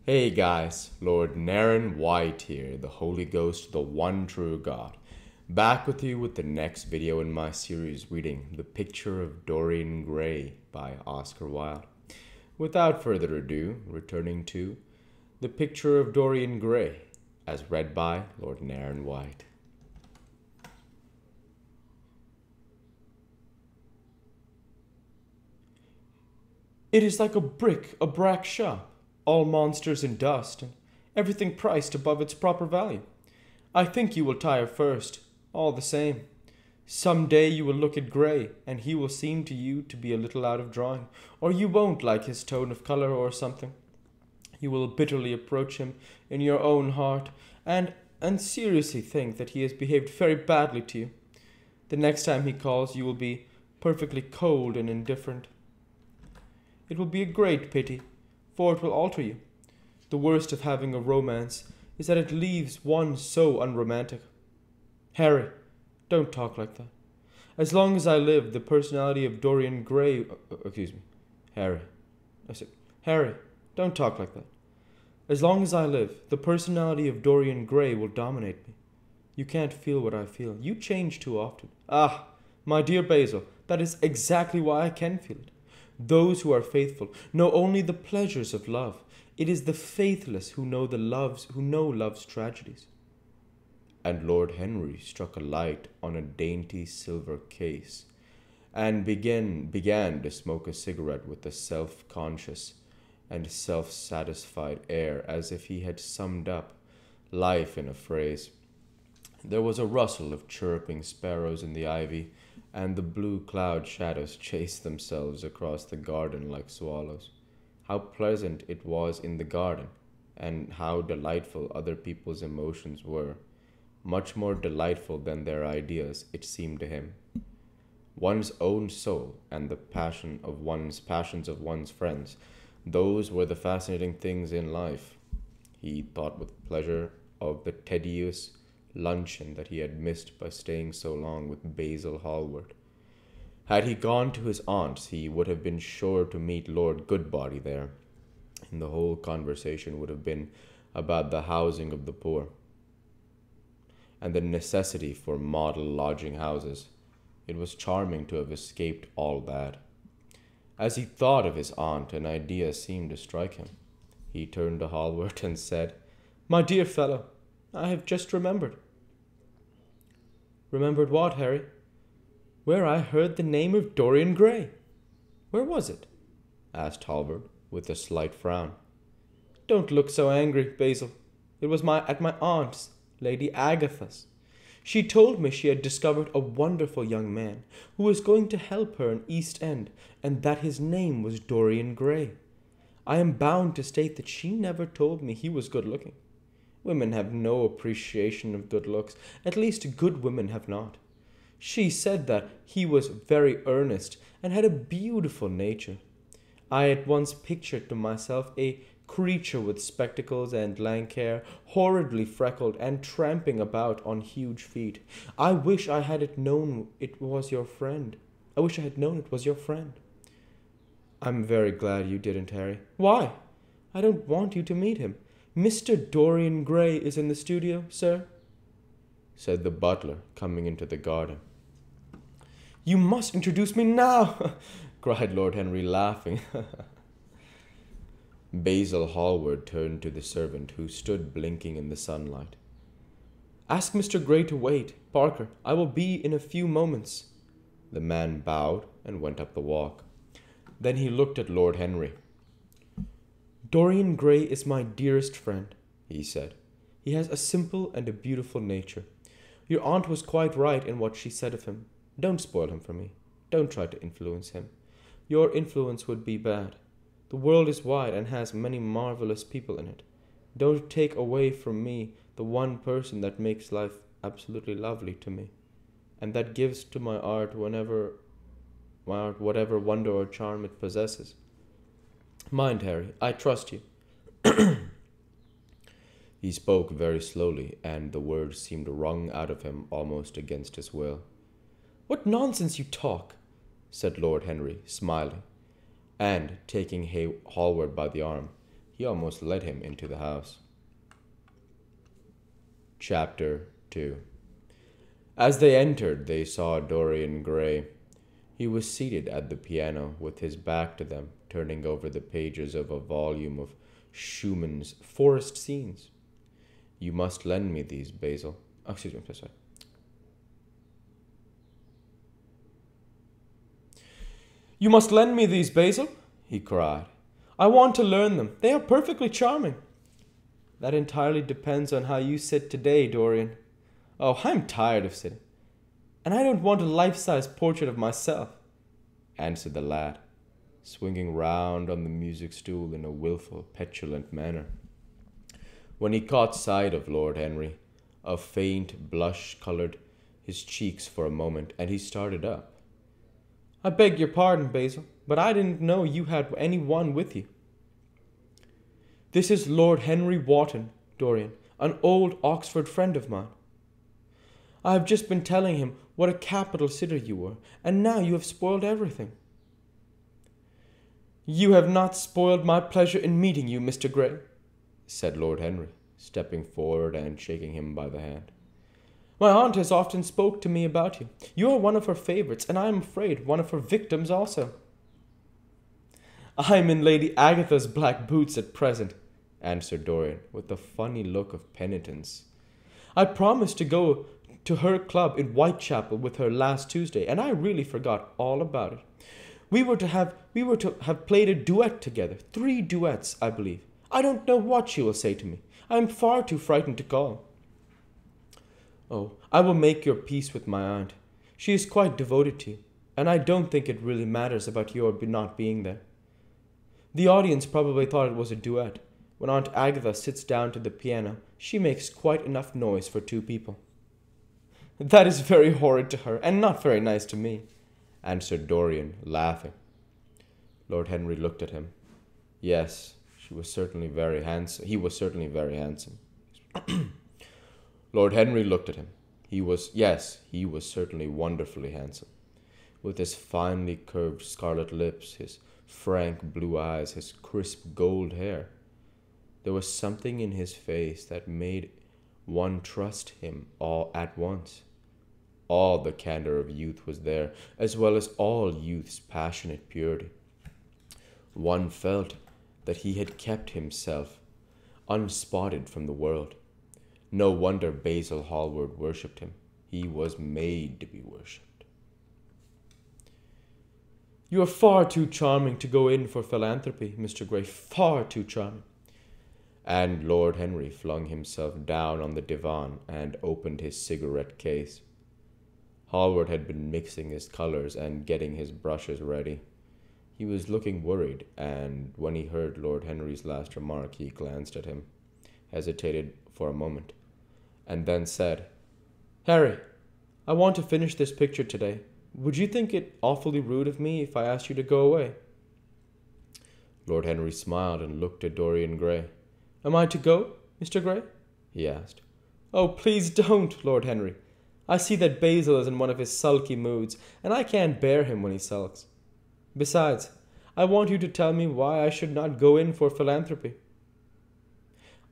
Hey guys, Lord Naren White here, the Holy Ghost, the one true God. Back with you with the next video in my series reading The Picture of Dorian Gray by Oscar Wilde. Without further ado, returning to The Picture of Dorian Gray, as read by Lord Naren White. It is like a brack shop, all monsters and dust, and everything priced above its proper value. I think you will tire first, all the same. Some day you will look at Gray, and he will seem to you to be a little out of drawing, or you won't like his tone of color or something. You will bitterly approach him in your own heart, and seriously think that he has behaved very badly to you. The next time he calls, you will be perfectly cold and indifferent. It will be a great pity, for it will alter you. The worst of having a romance is that it leaves one so unromantic. Harry, don't talk like that. As long as I live, the personality of Dorian Gray... Harry. I said, Harry, don't talk like that. As long as I live, the personality of Dorian Gray will dominate me. You can't feel what I feel. You change too often. Ah, my dear Basil, that is exactly why I can feel it. Those who are faithful know only the pleasures of love. It is the faithless who know love's tragedies. And Lord Henry struck a light on a dainty silver case, and began to smoke a cigarette with a self-conscious and self-satisfied air, as if he had summed up life in a phrase. There was a rustle of chirruping sparrows in the ivy, and the blue cloud shadows chased themselves across the garden like swallows. How pleasant it was in the garden, and how delightful other people's emotions were. Much more delightful than their ideas, it seemed to him. One's own soul and the passions of one's friends, those were the fascinating things in life. He thought with pleasure of the tedious luncheon that he had missed by staying so long with Basil Hallward. Had he gone to his aunt's, he would have been sure to meet Lord Goodbody there, and the whole conversation would have been about the housing of the poor and the necessity for model lodging houses. It was charming to have escaped all that. As he thought of his aunt, an idea seemed to strike him. He turned to Hallward and said, "My dear fellow, I have just remembered." "Remembered what, Harry?" "Where I heard the name of Dorian Gray." "Where was it?" asked Hallward, with a slight frown. "Don't look so angry, Basil. It was at my aunt's, Lady Agatha's. She told me she had discovered a wonderful young man who was going to help her in East End, and that his name was Dorian Gray. I am bound to state that she never told me he was good-looking. Women have no appreciation of good looks, at least good women have not. She said that he was very earnest and had a beautiful nature. I at once pictured to myself a creature with spectacles and lank hair, horridly freckled, and tramping about on huge feet. I wish I had known it was your friend. I'm very glad you didn't, Harry. Why? I don't want you to meet him. Mr. Dorian Gray is in the studio, sir," said the butler, coming into the garden. "You must introduce me now," cried Lord Henry, laughing. Basil Hallward turned to the servant, who stood blinking in the sunlight. "Ask Mr. Gray to wait, Parker. I will be in a few moments." The man bowed and went up the walk. Then he looked at Lord Henry. "Dorian Gray is my dearest friend," he said. "He has a simple and a beautiful nature. Your aunt was quite right in what she said of him. Don't spoil him for me. Don't try to influence him. Your influence would be bad. The world is wide and has many marvelous people in it. Don't take away from me the one person that makes life absolutely lovely to me, and that gives to my art whatever wonder or charm it possesses. Mind, Harry, I trust you." He spoke very slowly, and the words seemed wrung out of him almost against his will. "What nonsense you talk," said Lord Henry, smiling, and, taking Hallward by the arm, He almost led him into the house. Chapter 2. As they entered, they saw Dorian Gray. He was seated at the piano with his back to them, turning over the pages of a volume of Schumann's Forest Scenes. You must lend me these, Basil. Oh, excuse me, sorry. You must lend me these, Basil, he cried. I want to learn them. They are perfectly charming. That entirely depends on how you sit today, Dorian. Oh, I'm tired of sitting. And I don't want a life-size portrait of myself, answered the lad, swinging round on the music stool in a wilful, petulant manner. When he caught sight of Lord Henry, a faint blush coloured his cheeks for a moment, and he started up. I beg your pardon, Basil, but I didn't know you had any one with you. This is Lord Henry Wotton, Dorian, an old Oxford friend of mine. I have just been telling him what a capital sitter you were, and now you have spoiled everything. You have not spoiled my pleasure in meeting you, Mr. Gray, said Lord Henry, stepping forward and shaking him by the hand. My aunt has often spoke to me about you. You are one of her favourites, and I am afraid one of her victims also. I am in Lady Agatha's black boots at present, answered Dorian, with a funny look of penitence. I promised to go to her club in Whitechapel with her last Tuesday, and I really forgot all about it. We were to have played a duet together, 3 duets, I believe. I don't know what she will say to me. I am far too frightened to call. Oh, I will make your peace with my aunt. She is quite devoted to you, and I don't think it really matters about your not being there. The audience probably thought it was a duet. When Aunt Agatha sits down to the piano, she makes quite enough noise for 2 people. That is very horrid to her, and not very nice to me, answered Dorian, laughing. Lord Henry looked at him. Yes, she was certainly very handsome. He was certainly very handsome. Lord Henry looked at him. He was certainly wonderfully handsome. With his finely curved scarlet lips, his frank blue eyes, his crisp gold hair. There was something in his face that made one trust him all at once. All the candor of youth was there, as well as all youth's passionate purity. One felt that he had kept himself unspotted from the world. No wonder Basil Hallward worshipped him. He was made to be worshipped. You are far too charming to go in for philanthropy, Mr. Gray, far too charming. And Lord Henry flung himself down on the divan and opened his cigarette case. Hallward had been mixing his colours and getting his brushes ready. He was looking worried, and when he heard Lord Henry's last remark, he glanced at him, hesitated for a moment, and then said, Harry, I want to finish this picture today. Would you think it awfully rude of me if I asked you to go away? Lord Henry smiled and looked at Dorian Gray. Am I to go, Mr. Gray? He asked. Oh, please don't, Lord Henry. I see that Basil is in one of his sulky moods, and I can't bear him when he sulks. Besides, I want you to tell me why I should not go in for philanthropy.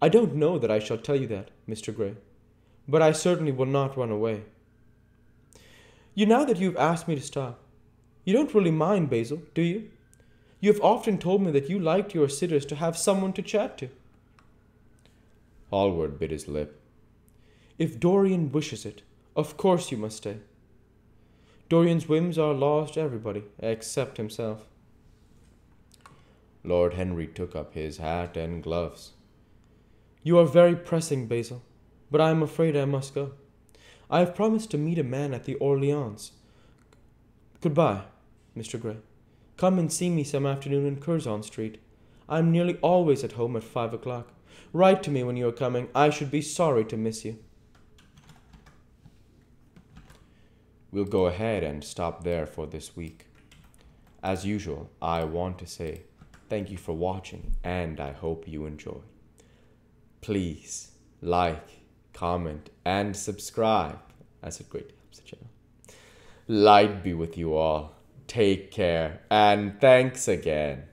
I don't know that I shall tell you that, Mr. Gray, but I certainly will not run away. Now that you've asked me to stop, you don't really mind, Basil, do you? You have often told me that you liked your sitters to have someone to chat to. Hallward bit his lip. If Dorian wishes it, of course you must stay. Dorian's whims are laws to everybody, except himself. Lord Henry took up his hat and gloves. You are very pressing, Basil, but I am afraid I must go. I have promised to meet a man at the Orleans. Goodbye, Mr. Gray. Come and see me some afternoon in Curzon Street. I am nearly always at home at 5 o'clock. Write to me when you are coming. I should be sorry to miss you. We'll go ahead and stop there for this week. As usual, I want to say thank you for watching, and I hope you enjoy. Please like, comment, and subscribe, as it greatly helps the channel. Light be with you all. Take care, and thanks again.